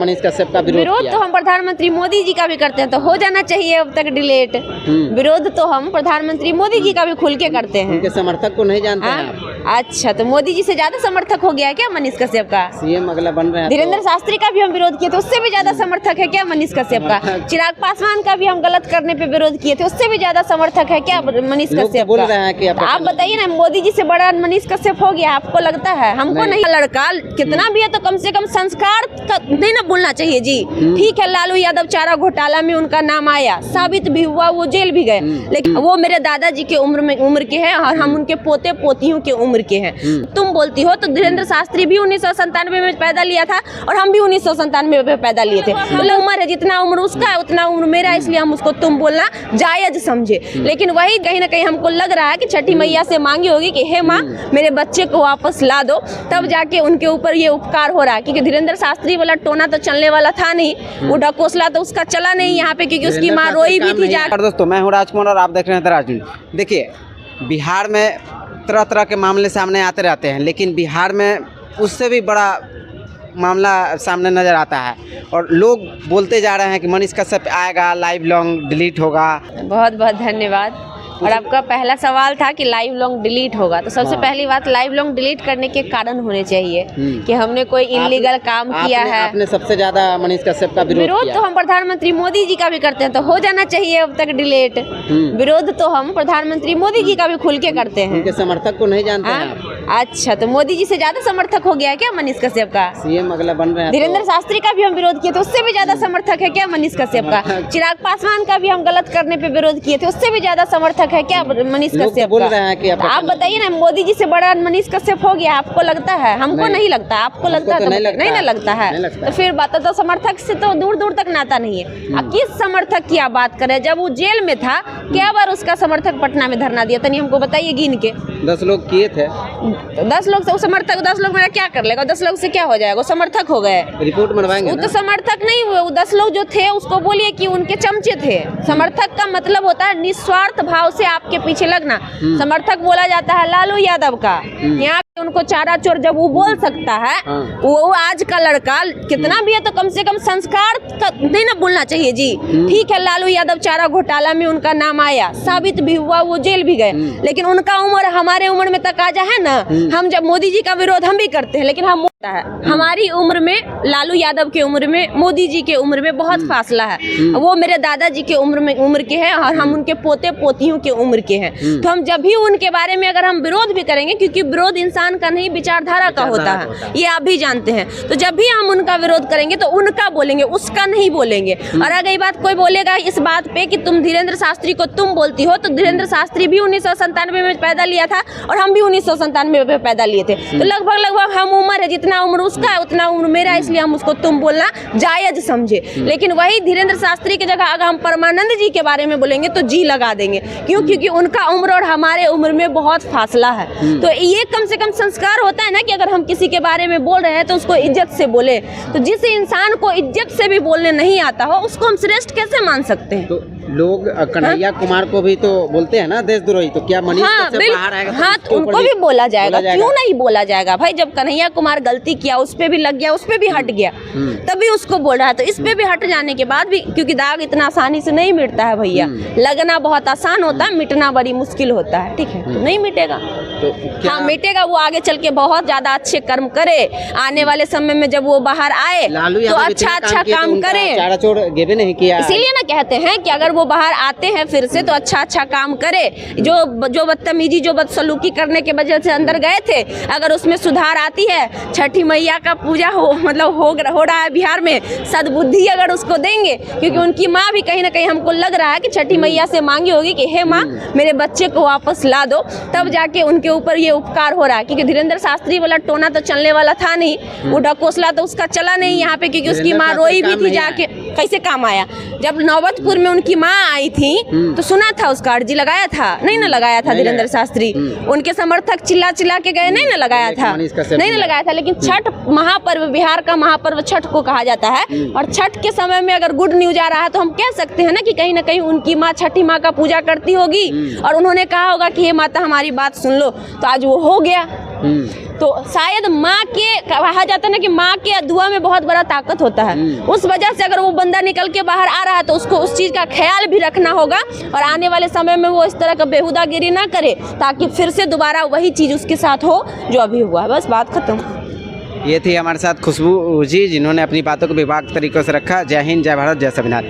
मनीष कश्यप का विरोध तो हम प्रधानमंत्री मोदी जी का भी करते हैं, तो हो जाना चाहिए अब तक डिलीट। विरोध तो हम प्रधानमंत्री मोदी जी का भी खुल के करते हैं। उनके समर्थक को नहीं जानते हैं आप? अच्छा, तो मोदी जी से ज्यादा समर्थक हो गया है क्या मनीष कश्यप का? सीएम अगला बन रहे हैं। धीरेन्द्र शास्त्री का भी हम विरोध किए थे, उससे भी ज्यादा समर्थक है क्या मनीष कश्यप का? चिराग पासवान का भी हम गलत करने पे विरोध किए थे, उससे भी ज्यादा समर्थक है क्या मनीष कश्यप बोल रहे हैं कि आप बताइए ना, मोदी जी से बड़ा मनीष कश्यप हो गया, आपको लगता है? हमको नहीं। लड़का कितना भी है तो कम से कम संस्कार नहीं ना बोलना चाहिए जी। ठीक है, लालू यादव चारा घोटाला में उनका नाम आया, साबित भी हुआ, वो जेल भी गए, लेकिन वो मेरे दादाजी के उम्र के हैं और हम उनके पोते पोतियों के उम्र के हैं। तुम बोलती हो तो धीरेन्द्र शास्त्री भी 1997 में पैदा लिया था और हम भी 1997 में पैदा लिए थे। तो उम्र है, जितना उम्र उसका है उतना उम्र मेरा, इसलिए हम उसको तुम बोलना जायज समझे। लेकिन वही कहीं ना कहीं हमको लग रहा है कि छठी मैया से मांगी होगी कि हे माँ मेरे बच्चे को वापस ला दो, तब जाके उनके ऊपर ये उपकार हो रहा है। क्योंकि धीरेन्द्र शास्त्री वाला टोना तो चलने वाला था नहीं, वो ढकोसला तो उसका चला नहीं यहाँ पे, क्योंकि उसकी माँ रोई भी थी जाकर। दोस्तों, मैं हूँ राजकुमार और आप देख रहे हैं तराज न्यूज़। देखिए, बिहार में तरह तरह के मामले सामने आते रहते हैं, लेकिन बिहार में उससे भी बड़ा मामला सामने नज़र आता है और लोग बोलते जा रहे हैं कि मनीष कश्यप आएगा, लाइव लॉन्ग डिलीट होगा। बहुत बहुत धन्यवाद। और आपका पहला सवाल था कि लाइव लॉन्ग डिलीट होगा, तो सबसे पहली बात, लाइव लॉन्ग डिलीट करने के कारण होने चाहिए कि हमने कोई इलीगल काम किया है। आपने सबसे ज्यादा मनीष कश्यप का विरोध तो हम प्रधानमंत्री मोदी जी का भी करते हैं, तो हो जाना चाहिए अब तक डिलीट। विरोध तो हम प्रधानमंत्री मोदी जी का भी खुल के करते हैं। उनके समर्थक को नहीं जानते हैं आप? अच्छा, तो मोदी जी से ज्यादा समर्थक हो गया है क्या मनीष कश्यप का? सीएम अगला बन रहे हैं। धीरेन्द्र शास्त्री का भी हम विरोध किए थे, उससे भी ज्यादा समर्थक है क्या मनीष कश्यप का? चिराग पासवान का भी हम गलत करने पे विरोध किए थे, उससे भी ज्यादा समर्थक है क्या मनीष कश्यप बोल रहे हैं कि आप बताइए ना, मोदी जी से बड़ा मनीष कश्यप हो गया, आपको लगता है? हमको नहीं लगता। आपको लगता है? नहीं ना लगता है, तो फिर बात तो समर्थक से तो दूर दूर तक नाता नहीं है। किस समर्थक की आप बात करें? जब वो जेल में था, क्या बार उसका समर्थक पटना में धरना दिया? तनी हमको बताइए गिन के। 10 लोग किए थे। 10 लोग से समर्थक, 10 लोग मेरा क्या कर लेगा? 10 लोग से क्या हो जाएगा? समर्थक हो गए, रिपोर्ट बनवाएंगे। वो तो समर्थक नहीं हुए। वो 10 लोग जो थे उसको बोलिए कि उनके चमचे थे। समर्थक का मतलब होता है निस्वार्थ भाव से आपके पीछे लगना। समर्थक बोला जाता है लालू यादव का। यहाँ पे उनको चारा चोर जब वो बोल सकता है, वो आज का लड़का कितना भी है तो कम से कम संस्कार नहीं ना बोलना चाहिए जी। ठीक है, लालू यादव चारा घोटाला में उनका नाम आया, साबित भी हुआ, वो जेल भी गए, लेकिन उनका उम्र हमारे उम्र में तकाजा है ना। हम जब मोदी जी का विरोध हम भी करते हैं, लेकिन हम है हमारी उम्र में, लालू यादव के उम्र में, मोदी जी के उम्र में बहुत फासला है। वो मेरे दादाजी के उम्र के हैं और हम उनके पोते पोतियों के उम्र के हैं। तो हम जब भी उनके बारे में अगर हम विरोध भी करेंगे, क्योंकि विरोध इंसान का नहीं विचारधारा का होता है, ये आप भी जानते हैं, तो जब भी हम उनका विरोध करेंगे तो उनका बोलेंगे, उसका नहीं बोलेंगे। और अगर ये बात कोई बोलेगा इस बात पे कि तुम धीरेन्द्र शास्त्री को तुम बोलती हो, तो धीरेन्द्र शास्त्री भी 1997 में पैदा लिया था और हम भी 1997 में पैदा लिए थे। तो लगभग हम उम्र है, जितना उम्र उसका है उतना उम्र मेरा, इसलिए हम उसको तुम बोलना जायज समझे। लेकिन वही धीरेन्द्र शास्त्री की जगह अगर हम परमानंद जी के बारे में बोलेंगे तो जी लगा देंगे। क्यों? क्योंकि उनका उम्र और हमारे उम्र में बहुत फासला है। तो ये कम से कम संस्कार होता है ना कि अगर हम किसी के बारे में बोल रहे हैं तो उसको इज्जत से बोले। तो जिस इंसान को इज्जत से भी बोलने नहीं आता हो, उसको हम श्रेष्ठ कैसे मान सकते हैं? तो लोग कन्हैया कुमार को भी तो बोलते हैं ना देशद्रोही, तो क्या मनीष कश्यप बाहर आएगा? हाँ, तो उनको भी बोला जाएगा, क्यों नहीं बोला जाएगा भाई? जब कन्हैया कुमार गलती किया, उस पे भी लग गया, उस पे भी हट गया, तभी उसको बोल रहा है। तो इस पे भी हट जाने के बाद भी, क्योंकि दाग इतना आसानी से नहीं मिटता है भैया, लगना बहुत आसान होता है, मिटना बड़ी मुश्किल होता है। ठीक है, तो नहीं मिटेगा। तो हाँ, मिटेगा। वो आगे चल के बहुत ज्यादा अच्छे कर्म करे, आने वाले समय में जब वो बाहर आए तो अच्छा काम करे। चारा चोर गेबे नहीं किया, इसीलिए ना कहते हैं कि अगर वो बाहर आते हैं फिर से तो अच्छा काम करे। जो बदतमीजी, जो बदसलूकी करने के वजह से अंदर गए थे, अगर उसमें सुधार आती है, छठी मैया का पूजा हो रहा है बिहार में, सद्बुद्धि अगर उसको देंगे, क्योंकि उनकी माँ भी कहीं ना कहीं हमको लग रहा है कि छठी मैया से मांगी होगी कि हे माँ मेरे बच्चे को वापस ला दो, तब जाके उनके ऊपर ये उपकार हो रहा है। क्योंकि धीरेन्द्र शास्त्री वाला टोना तो चलने वाला था नहीं, वो ढकोसला तो उसका चला नहीं यहाँ पे, क्योंकि उसकी माँ रोई भी थी जाके। कैसे काम आया? जब नौबतपुर में उनकी माँ आई थी तो सुना था, उसका अर्जी लगाया था? नहीं ना लगाया था धीरेन्द्र शास्त्री। उनके समर्थक चिल्ला के गए, नहीं ना लगाया था, नहीं ना लगाया था। लेकिन छठ महापर्व, बिहार का महापर्व छठ को कहा जाता है, और छठ के समय में अगर गुड न्यूज आ रहा है तो हम कह सकते हैं ना कि कहीं ना कहीं उनकी माँ छठी माँ का पूजा करती होगी और उन्होंने कहा होगा कि हे माता हमारी बात सुन लो, तो आज वो हो गया। तो शायद माँ के कहा जाता है ना कि माँ के दुआ में बहुत बड़ा ताकत होता है। उस वजह से अगर वो बंदा निकल के बाहर आ रहा है तो उसको उस चीज़ का ख्याल भी रखना होगा और आने वाले समय में वो इस तरह का बेहुदागिरी ना करे, ताकि फिर से दोबारा वही चीज़ उसके साथ हो जो अभी हुआ है। बस बात खत्म। ये थी हमारे साथ खुशबू जी, जिन्होंने अपनी बातों को विभाग तरीक़ों से रखा। जय हिंद, जय भारत, जय संविधान।